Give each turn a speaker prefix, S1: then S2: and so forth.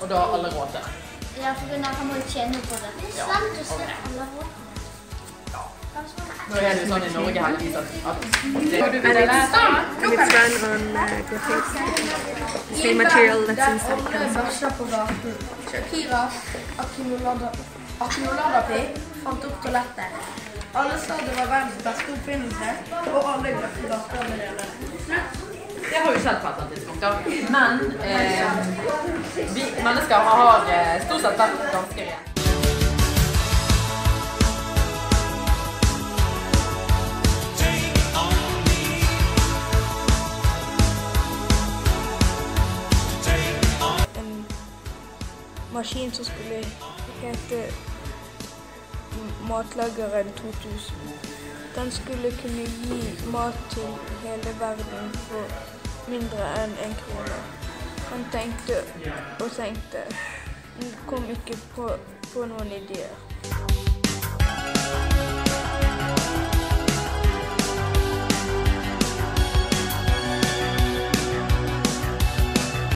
S1: og da har alle råd til det.
S2: Ja, for han må jo tjene på det. Det er sant å se alle råd.
S1: Nå er det jo sånn i Norge heldigvis at det
S3: And it's run on graphics, the same material that's inside.
S4: Bæsjer på gaten. Shakira, Akinoladapi, fant opp toalettet. Alle sa det var verdens beste oppfinnelse, og alle glemte gaten med det.
S1: Det har jo skjedd på et eller annet tidspunkt, men vi mennesker har stort sett vært ganske rene.
S3: En maskin som skulle hete Matlageren 2000. Den skulle kunne gi mat til hele verden for mindre enn 1 krone. Han tenkte og tenkte, men kom ikke på noen ideer.